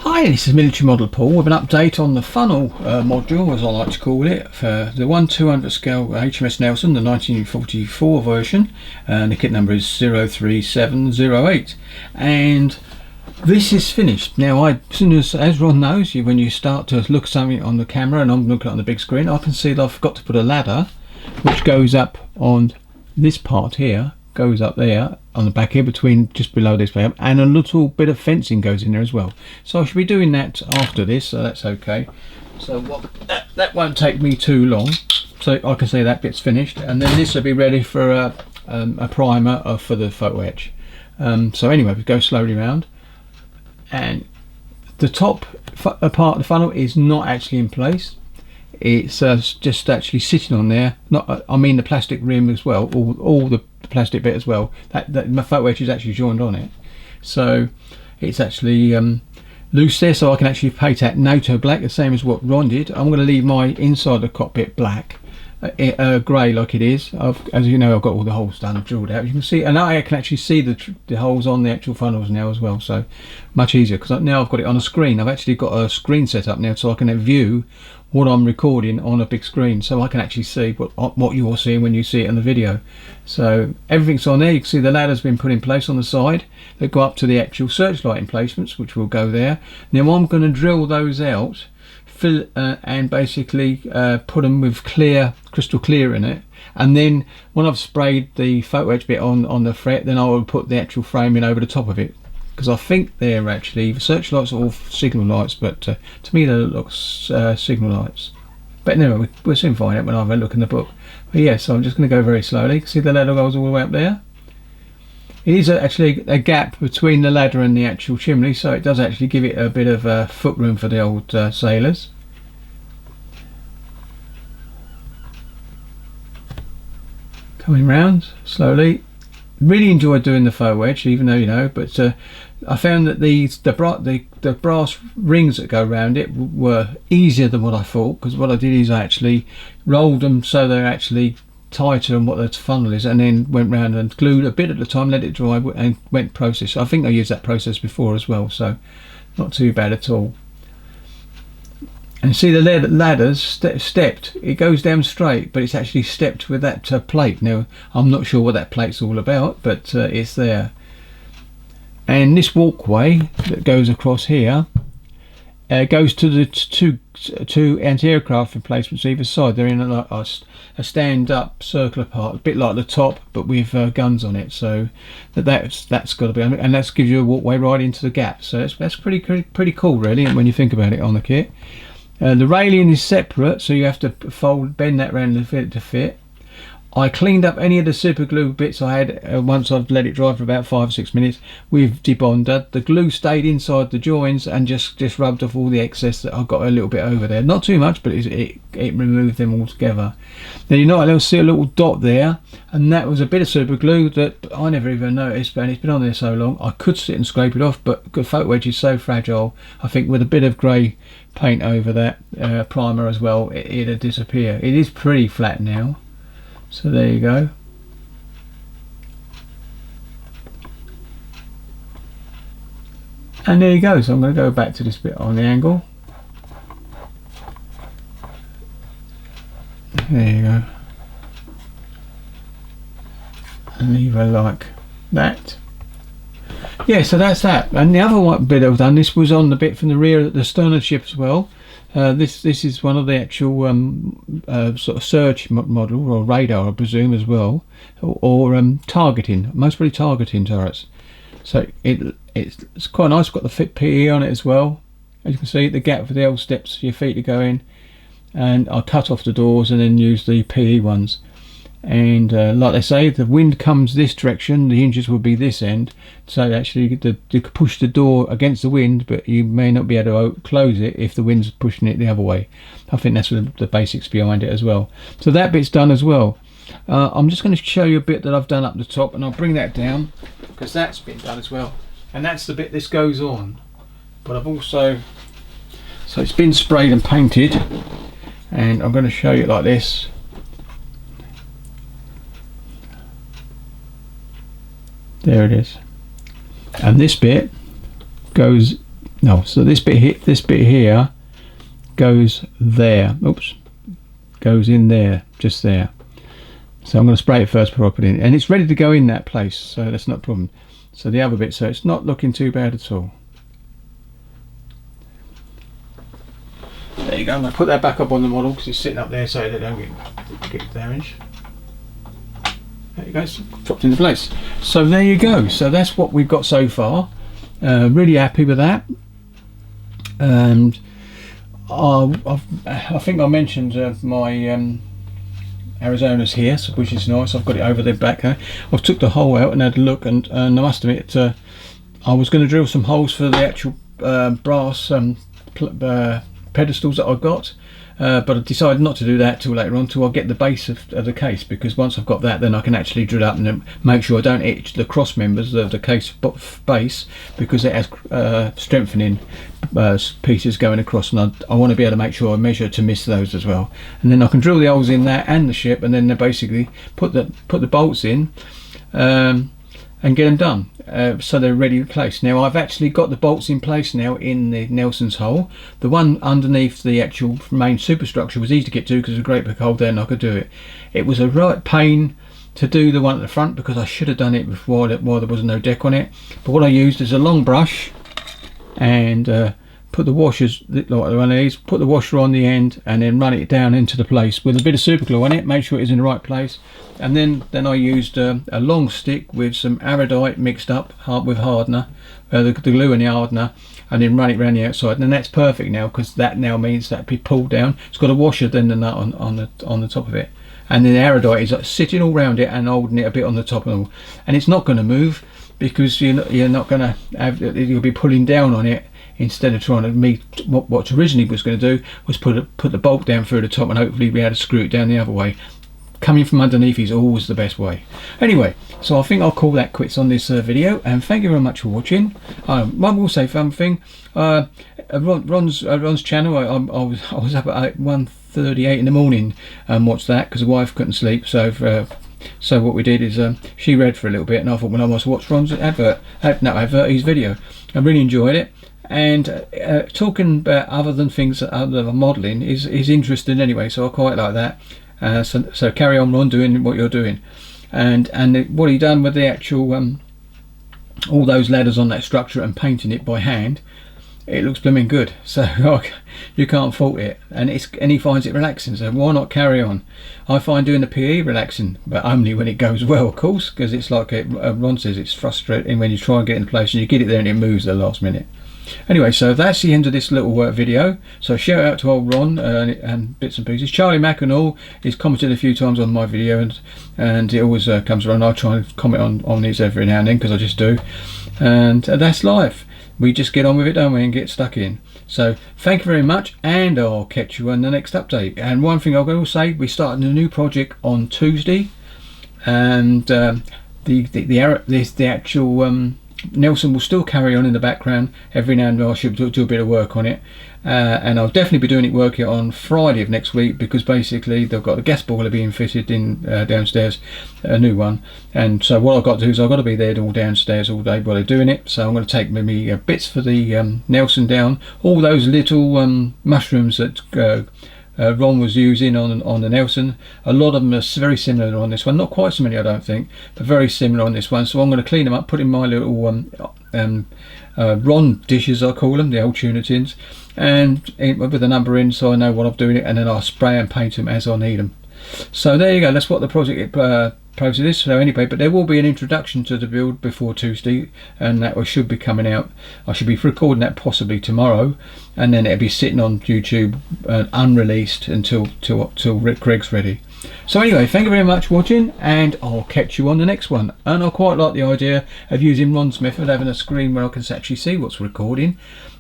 Hi, this is Military Model Paul with an update on the funnel module, as I like to call it, for the 1/200 scale HMS Nelson, the 1944 version, and the kit number is 03708. And this is finished. Now, as soon as Ron knows, when you start to look something on the camera, and I'm looking on the big screen, I can see that I've got to put a ladder which goes up on this part here, goes up there on the back here, between just below this layer, and a little bit of fencing goes in there as well. So I should be doing that after this, so that's okay. So that won't take me too long. So I can say that bit's finished, and then this will be ready for a primer for the photo etch. So anyway, we go slowly around, and the top part of the funnel is not actually in place. It's just actually sitting on there. Not, I mean the plastic rim as well, all the plastic bit as well. That my photo etch is actually joined on it, so it's actually loose there. So I can actually paint that NATO black, the same as what Ron did. I'm going to leave my inside the cockpit black, grey like it is. As you know, I've got all the holes done, drilled out. You can see, and I can actually see the holes on the actual funnels now as well. So much easier, because now I've got it on a screen. I've actually got a screen set up now, so I can view what I'm recording on a big screen, so I can actually see what you're seeing when you see it in the video. So everything's on there. You can see the ladder's been put in place on the side that go up to the actual searchlight emplacements, which will go there. Now I'm going to drill those out, fill and basically put them with crystal clear in it, and then when I've sprayed the photo etch bit on the fret, then I will put the actual frame in over the top of it, because I think they're actually, the searchlights are all signal lights, but to me they look signal lights. But anyway, we'll soon find out when I have a look in the book. But yeah, so I'm just going to go very slowly. See the ladder goes all the way up there? It is actually a gap between the ladder and the actual chimney, so it does actually give it a bit of foot room for the old sailors. Coming round slowly. Really enjoyed doing the photo etch, even though but I found that the brass rings that go around it were easier than what I thought, because what I did is I actually rolled them so they're actually tighter than what the funnel is, and then went round and glued a bit at a time, let it dry, and went process. I think I used that process before as well, so not too bad at all. And see the ladder's stepped. It goes down straight, but it's actually stepped with that plate. Now I'm not sure what that plate's all about, but it's there. And this walkway that goes across here goes to the two anti-aircraft emplacements either side. They're in a stand-up circular part, a bit like the top, but with guns on it. So that's got to be, and that gives you a walkway right into the gap. So that's pretty cool, really, when you think about it on the kit. The railing is separate, so you have to bend that round to fit. I cleaned up any of the super glue bits I had once I've let it dry for about 5 or 6 minutes with debonder. The glue stayed inside the joins and just rubbed off all the excess that I got a little bit over there. Not too much, but it removed them all together. Now you'll see a little dot there, and that was a bit of super glue that I never even noticed, and it's been on there so long I could sit and scrape it off, but the photo etch is so fragile, I think with a bit of grey paint over that primer as well, it'll disappear. It is pretty flat now. So there you go. And there you go. So I'm going to go back to this bit on the angle. There you go. And leave her like that. Yeah, so that's that. And the other bit I've done, this was on the bit from the rear of the stern of the ship as well. This is one of the actual sort of search model, or radar I presume as well, or targeting, most probably targeting turrets. So it's quite nice. Got the fit PE on it as well. As you can see, the gap for the L steps for your feet to go in, and I cut off the doors and then use the PE ones. And like they say, the wind comes this direction, the hinges will be this end, so actually you could push the door against the wind, but you may not be able to close it if the wind's pushing it the other way. I think that's the basics behind it as well. So that bit's done as well. I'm just going to show you a bit that I've done up the top, and I'll bring that down because that's been done as well, and that's the bit this goes on. But I've also, so it's been sprayed and painted, and I'm going to show you like this. There it is, and this bit goes no, so this bit here goes there. Oops, goes in there, just there. So I'm going to spray it first before I put it in, and it's ready to go in that place, so that's not a problem. So the other bit, so it's not looking too bad at all. There you go. I'm going to put that back up on the model because it's sitting up there so they don't get damaged. There you go, it's dropped into place. So there you go. So that's what we've got so far. Really happy with that. And I think I mentioned my Arizona's here, so, which is nice. I've got it over there back there. I've took the hole out and had a look, and I must admit I was going to drill some holes for the actual brass pedestals that I've got, but I decided not to do that till later on, till I get the base of the case, because once I've got that, then I can actually drill up and then make sure I don't itch the cross members of the case base, because it has strengthening pieces going across, and I want to be able to make sure I measure to miss those as well, and then I can drill the holes in that and the ship, and then they basically put the bolts in and get them done, so they're ready to place. Now I've actually got the bolts in place now in the Nelson's hole. The one underneath the actual main superstructure was easy to get to because there's a great big hole there and I could do it. It was a right pain to do the one at the front because I should have done it before while there was no deck on it. But what I used is a long brush and put the washers, like one of these, put the washer on the end and then run it down into the place with a bit of super glue on it, make sure it's in the right place. And then I used a long stick with some iridite mixed up with hardener, the glue and the hardener, and then run it around the outside. And that's perfect now, because that now means that be pulled down. It's got a washer then the nut on the top of it, and then the iridite is like sitting all around it and holding it a bit on the top and all. And it's not going to move because you're not going to have, you'll be pulling down on it, instead of trying to meet what originally was going to do was put the bolt down through the top and hopefully be able to screw it down the other way. Coming from underneath is always the best way. Anyway, so I think I'll call that quits on this video, and thank you very much for watching. I will say something. Ron's channel, I was up at 1:38 in the morning and watched that because the wife couldn't sleep. So what we did is she read for a little bit, and I thought, well, I must watch Ron's his video. I really enjoyed it. And talking about other than modelling is interesting anyway, so I quite like that. So carry on, Ron, doing what you're doing, and what he done with the actual all those ladders on that structure and painting it by hand, it looks blooming good. So you can't fault it, and he finds it relaxing. So why not carry on? I find doing the PE relaxing, but only when it goes well, of course, because it's like Ron says, it's frustrating when you try and get in place and you get it there and it moves at the last minute. Anyway, so that's the end of this little video. So shout out to old Ron and bits and pieces. Charlie Mack and all, he's commented a few times on my video, and it always comes around. I try and comment on these every now and then because I just do, and that's life. We just get on with it, don't we, and get stuck in. So thank you very much, and I'll catch you on the next update. And one thing I'm going to say, we started a new project on Tuesday, and the actual Nelson will still carry on in the background. Every now and then I should do a bit of work on it, and I'll definitely be working on Friday of next week, because basically they've got a gas boiler being fitted in downstairs, a new one, and so what I've got to do is I've got to be there all downstairs all day while they're doing it. So I'm going to take maybe bits for the Nelson down, all those little mushrooms that Ron was using on the Nelson. A lot of them are very similar on this one, not quite so many I don't think, but very similar on this one. So I'm going to clean them up, put in my little Ron dishes, I call them, the old tuna tins, and with the number in so I know what I'm doing, and then I'll spray and paint them as I need them. So there you go, that's what the project process is. So anyway, but there will be an introduction to the build before Tuesday, and that should be coming out. I should be recording that possibly tomorrow, and then it'll be sitting on YouTube unreleased until Rick Craig's ready. So anyway, thank you very much for watching, and I'll catch you on the next one. And I quite like the idea of using Ron's method, having a screen where I can actually see what's recording.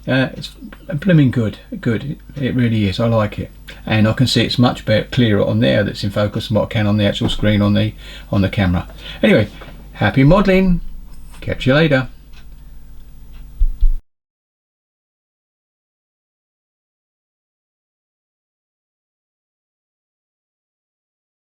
It's blooming good, it really is. I like it, and I can see it's much better, clearer on there that's in focus than what I can on the actual screen on the camera. Anyway, happy modelling, catch you later.